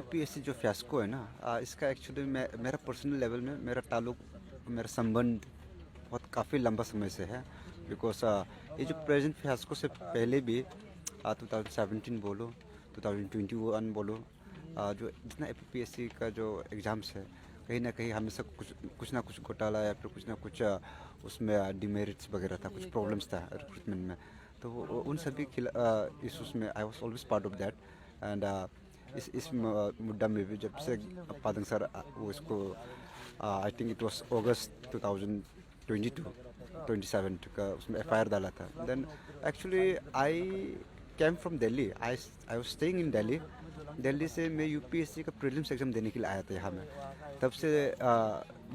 APPSC जो फ़ियास्को है ना, इसका एक्चुअली मेरा पर्सनल लेवल में मेरा ताल्लुक, मेरा संबंध बहुत काफ़ी लंबा समय से है। बिकॉज ये जो प्रेजेंट फ़ियास्को से पहले भी 2017 बोलो, 2021 बोलो, जो जितना एपीपीएससी का जो एग्ज़ाम्स है, कहीं ना कहीं हमेशा कुछ ना कुछ घोटाला या फिर कुछ ना कुछ उसमें डिमेरिट्स वगैरह था, कुछ प्रॉब्लम्स था रिक्रूटमेंट में। तो उन सभी इशूज़ में I was always part of that. And इस मुद्दा में भी जब से पादंग सर वो इसको I think it was August 2022 27 का उसमें एफआईआर डाला था। Then actually I came from Delhi, I was staying in Delhi. Delhi से मैं यूपीएससी का प्रीलिम्स एग्ज़ाम देने के लिए आया था यहाँ में। तब से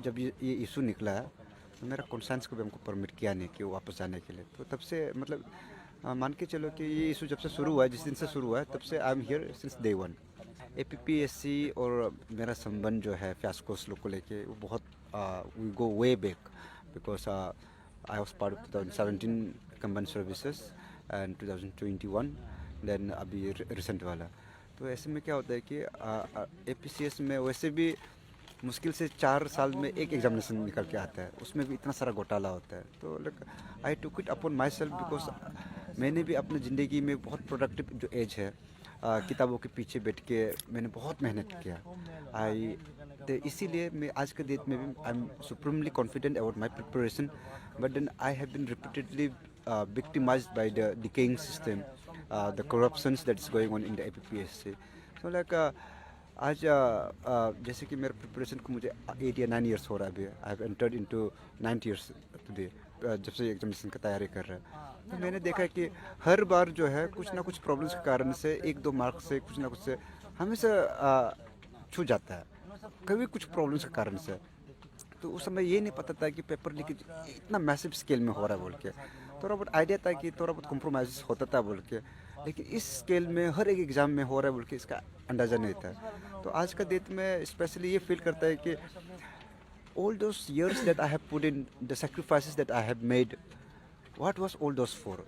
जब ये इशू निकला है, तो मेरा कॉन्सेंस को भी हमको परमिट किया नहीं कि वापस जाने के लिए। तो तब से मतलब मान के चलो कि ये इशू जब से शुरू हुआ है, जिस दिन से शुरू हुआ है, तब से I am here since day one. APPSC और मेरा संबंध जो है फ़ियास्कोस लोग को लेके, वो बहुत we go way back. Because I was part of 2017 combined services and 2021, then अभी रिसेंट वाला। तो ऐसे में क्या होता है कि एपीसीएस में वैसे भी मुश्किल से 4 साल में एक एग्जामिनेशन निकल के आता है, उसमें भी इतना सारा घोटाला होता है। तो like I took it upon my self, because मैंने भी अपनी ज़िंदगी में बहुत प्रोडक्टिव जो एज है, किताबों के पीछे बैठ के मैंने बहुत मेहनत किया। आई तो इसीलिए मैं आज के डेट में भी I am supremely confident about my preparation. But then I have been repeatedly victimized by the decaying system, the corruptions that is going on in the APPSC. So like आज जैसे कि मेरे प्रिपरेशन को मुझे 8 या 9 years हो रहा है अभी। I have entered into 9th years today, जब से एग्जामिनेशन का तैयारी कर रहा है। तो मैंने देखा कि हर बार जो है कुछ ना कुछ प्रॉब्लम्स के कारण से 1-2 मार्क्स से कुछ ना कुछ से हमेशा छूट जाता है, कभी कुछ प्रॉब्लम्स के कारण से। तो उस समय ये नहीं पता था कि पेपर लीकेज इतना मैसिव स्केल में हो रहा है बोल के। थोड़ा बहुत आइडिया था कि थोड़ा बहुत कॉम्प्रोमाइज होता था बोल के, लेकिन इस स्केल में हर एक एग्ज़ाम में हो रहा है बोल के इसका अंदाज़ा नहीं था। तो आज का डेट में स्पेशली ये फील करता है कि all those years that I have put in, the sacrifices that I have made, what was all those for?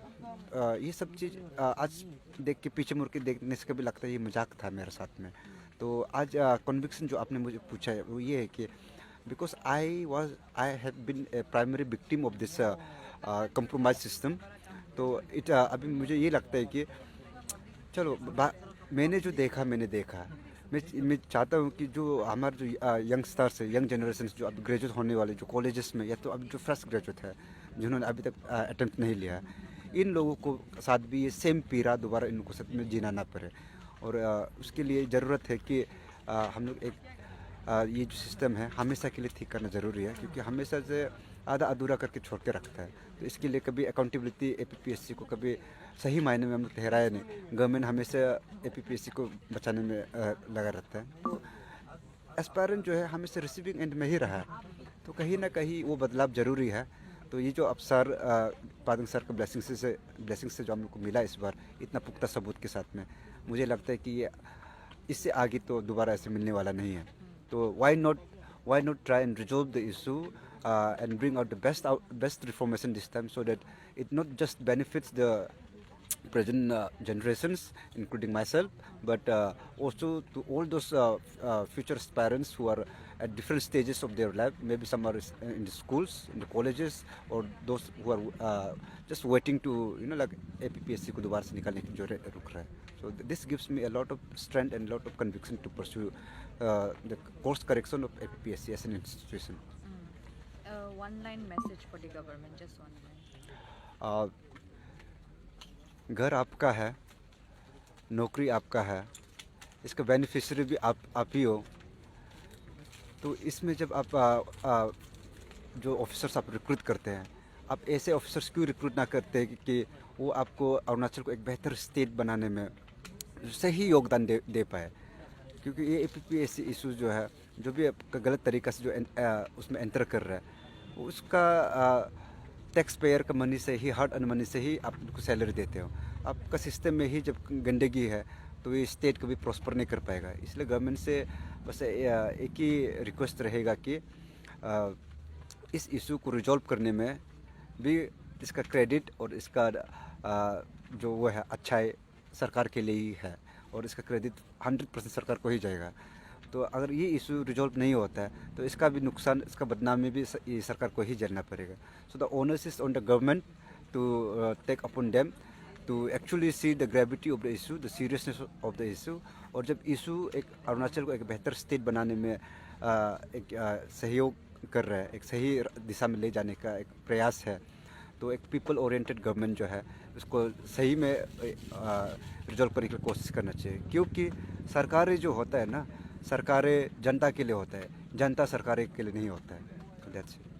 ये सब चीज़ आज देख के, पीछे मुड़ के देखने से कभी लगता है ये मजाक था मेरे साथ में। तो आज कन्विक्शन जो आपने मुझे पूछा है वो ये है कि because I have been a primary victim of this compromise system. तो अभी मुझे ये लगता है कि चलो मैंने देखा। मैं चाहता हूँ कि जो हमारे जो यंगस्टर्स है, यंग जनरेशन जो अब ग्रेजुएट होने वाले, जो कॉलेजेस में या तो अब जो फ्रेश ग्रेजुएट है, जिन्होंने अभी तक अटेम्प्ट नहीं लिया, इन लोगों को साथ भी ये सेम पीड़ा दोबारा इनको साथ में जीना ना पड़े। और उसके लिए ज़रूरत है कि हम लोग एक ये जो सिस्टम है हमेशा के लिए ठीक करना ज़रूरी है, क्योंकि हमेशा से आधा अधूरा करके छोड़ के रखता है। तो इसके लिए कभी अकाउंटेबिलिटी एपीपीएससी को कभी सही मायने में हम लोग ठहराया नहीं। गवर्नमेंट हमेशा एपीपीएससी को बचाने में लगा रहता है। तो एस्पायरेंट जो है हमेशा रिसीविंग एंड में ही रहा है, तो कहीं ना कहीं वो बदलाव ज़रूरी है। तो ये जो अवसर पादंग सर के ब्लेसिंग से जो हम लोग को मिला इस बार इतना पुख्ता सबूत के साथ में, मुझे लगता है कि ये इससे आगे तो दोबारा ऐसे मिलने वाला नहीं है। तो why not try and resolve the issue and bring out the best reformation this time, so that it not just benefits the present generations, including myself, but also to all those future aspirants who are at different stages of their life. Maybe some are in the schools, in the colleges, or those who are just waiting to, like APPSC को दोबारा से निकालने की जो रुक रहा है. So this gives me a lot of strength and a lot of conviction to pursue the course correction of APPSC as an institution. One line message for the government, just one line. Uh, घर आपका है, नौकरी आपका है, इसका beneficiary भी आप ही हो। तो इसमें जब आप जो ऑफिसर्स आप रिक्रूट करते हैं, आप ऐसे ऑफिसर्स क्यों रिक्रूट ना करते हैं कि वो आपको अरुणाचल को एक बेहतर स्टेट बनाने में सही योगदान दे पाए। क्योंकि ये APPSC इशू जो है, जो भी गलत तरीक़ा से जो उसमें एंटर कर रहा है, उसका टैक्स पेयर का मनी से ही, हार्ड अर्न मनी से ही आप उनको सैलरी देते हो। आपका सिस्टम में ही जब गंदगी है तो ये स्टेट कभी प्रॉस्पर नहीं कर पाएगा। इसलिए गवर्नमेंट से बस एक ही रिक्वेस्ट रहेगा कि इस इशू को रिजॉल्व करने में भी इसका क्रेडिट और इसका जो वो है अच्छाई सरकार के लिए ही है, और इसका क्रेडिट 100% सरकार को ही जाएगा। तो अगर ये इशू रिजॉल्व नहीं होता है तो इसका भी नुकसान, इसका बदनामी भी ये सरकार को ही झेलना पड़ेगा। So the onus is on the government to take upon them to actually see the gravity of the issue, the seriousness of the issue. और जब इशू एक अरुणाचल को एक बेहतर स्टेट बनाने में एक सहयोग कर रहा है, एक सही दिशा में ले जाने का एक प्रयास है, तो एक पीपल ओरिएंटेड गवर्नमेंट जो है उसको सही में रिजॉल्व करने की कोशिश करना चाहिए। क्योंकि सरकारें जो होता है ना, सरकारें जनता के लिए होता है, जनता सरकारें के लिए नहीं होता है। That's it.